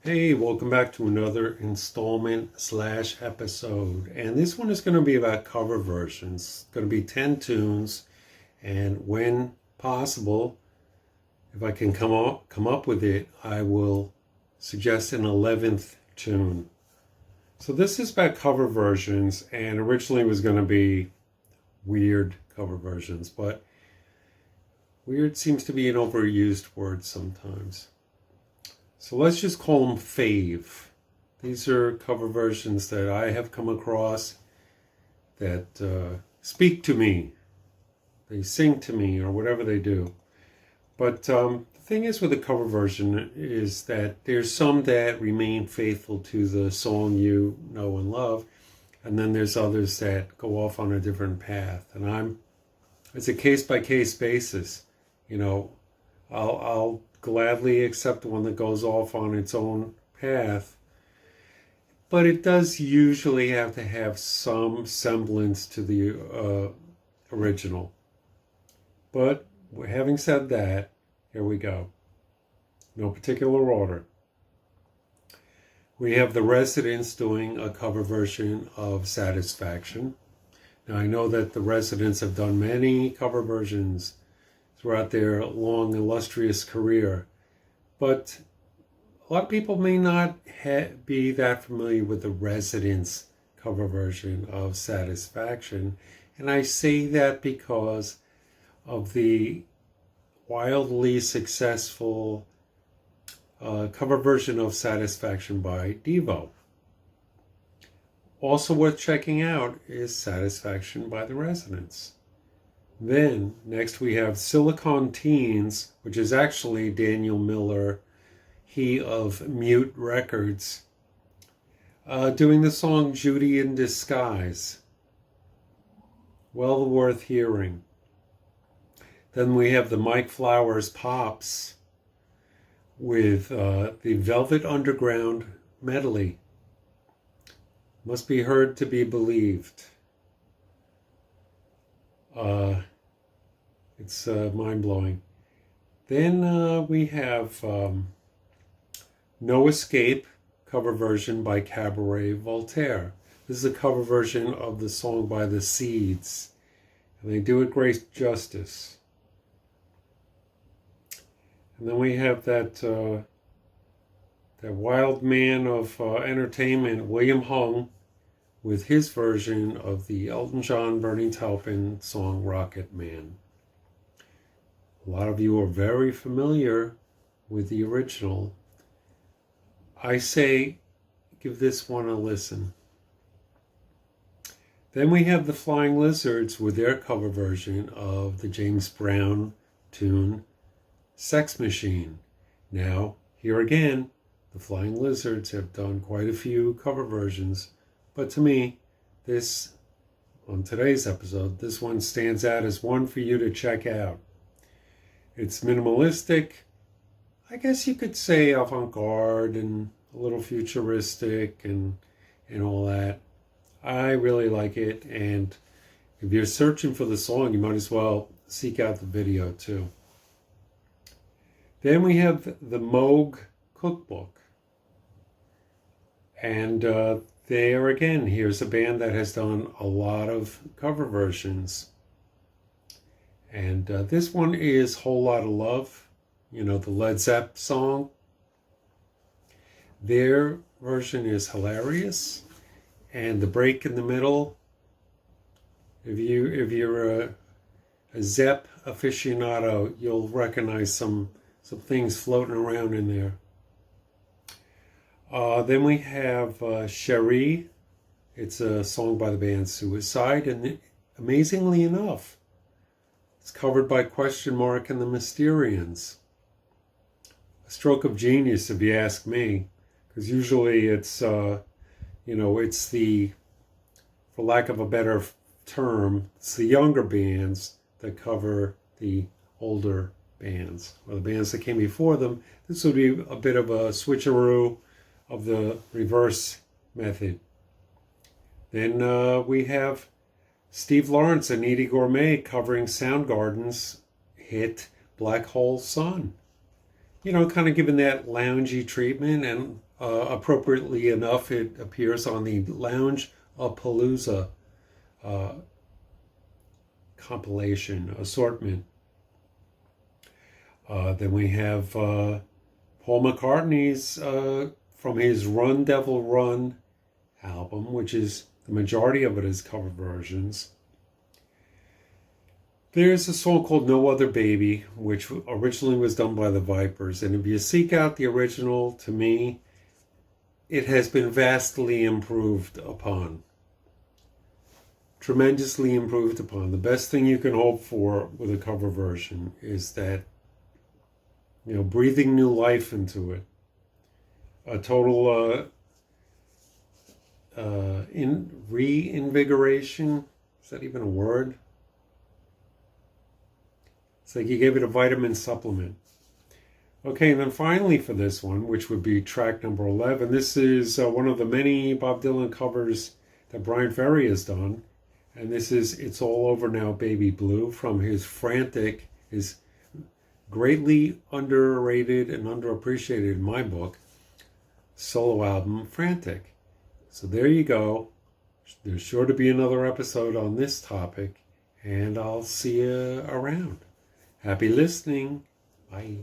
Hey, welcome back to another installment slash episode. And this one is going to be about cover versions. It's going to be 10 tunes. And when possible, if I can come up with it, I will suggest an 11th tune. So this is about cover versions, and originally it was going to be weird cover versions, but weird seems to be an overused word sometimes. So let's just call them fave. These are cover versions that I have come across that speak to me. They sing to me or whatever they do. But the thing is with a cover version is that there's some that remain faithful to the song you know and love. And then there's others that go off on a different path. And it's a case-by-case basis. You know, I'll gladly accept one that goes off on its own path, but it does usually have to have some semblance to the original. But having said that, here we go. No particular order. We have the Residents doing a cover version of Satisfaction. Now I know that the Residents have done many cover versions throughout their long, illustrious career. But a lot of people may not be that familiar with the Residents cover version of Satisfaction. And I say that because of the wildly successful cover version of Satisfaction by Devo. Also worth checking out is Satisfaction by the Residents. Then, next we have Silicon Teens, which is actually Daniel Miller, he of Mute Records, doing the song Judy in Disguise. Well worth hearing. Then we have the Mike Flowers Pops with the Velvet Underground medley. Must be heard to be believed. It's mind-blowing. Then we have No Escape cover version by Cabaret Voltaire. This is a cover version of the song by The Seeds, and they do it great justice. And then we have that wild man of entertainment, William Hung, with his version of the Elton John, Bernie Taupin song Rocket Man. A lot of you are very familiar with the original. I say give this one a listen. Then we have the Flying Lizards with their cover version of the James Brown tune Sex Machine. Now, here again, the Flying Lizards have done quite a few cover versions. But to me, on today's episode, this one stands out as one for you to check out. It's minimalistic, I guess you could say avant-garde and a little futuristic and all that. I really like it, and if you're searching for the song, you might as well seek out the video too. Then we have the Moog Cookbook. And there again, here's a band that has done a lot of cover versions. And this one is Whole Lotta Love, you know, the Led Zepp song. Their version is hilarious. And the break in the middle, if you're a Zepp aficionado, you'll recognize some things floating around in there. Then we have Cherie. It's a song by the band Suicide, and amazingly enough, it's covered by Question Mark and the Mysterians. A stroke of genius, if you ask me, because usually it's, it's the, for lack of a better term, it's the younger bands that cover the older bands, or the bands that came before them. This would be a bit of a switcheroo of the reverse method. Then we have Steve Lawrence and Eydie Gormé covering Soundgarden's hit Black Hole Sun. You know, kind of giving that loungy treatment, and appropriately enough, it appears on the Lounge of Palooza compilation assortment. Then we have Paul McCartney's from his Run Devil Run album, which is the majority of it is cover versions. There's a song called No Other Baby, which originally was done by the Vipers. And if you seek out the original, to me, it has been vastly improved upon. Tremendously improved upon. The best thing you can hope for with a cover version is that, breathing new life into it. A total reinvigoration. Is that even a word? It's like you gave it a vitamin supplement. Okay, and then finally for this one, which would be track number 11, this is one of the many Bob Dylan covers that Bryan Ferry has done. And this is It's All Over Now, Baby Blue, from his Frantic, his greatly underrated and underappreciated in my book, solo album, Frantic. So there you go. There's sure to be another episode on this topic, and I'll see you around. Happy listening. Bye.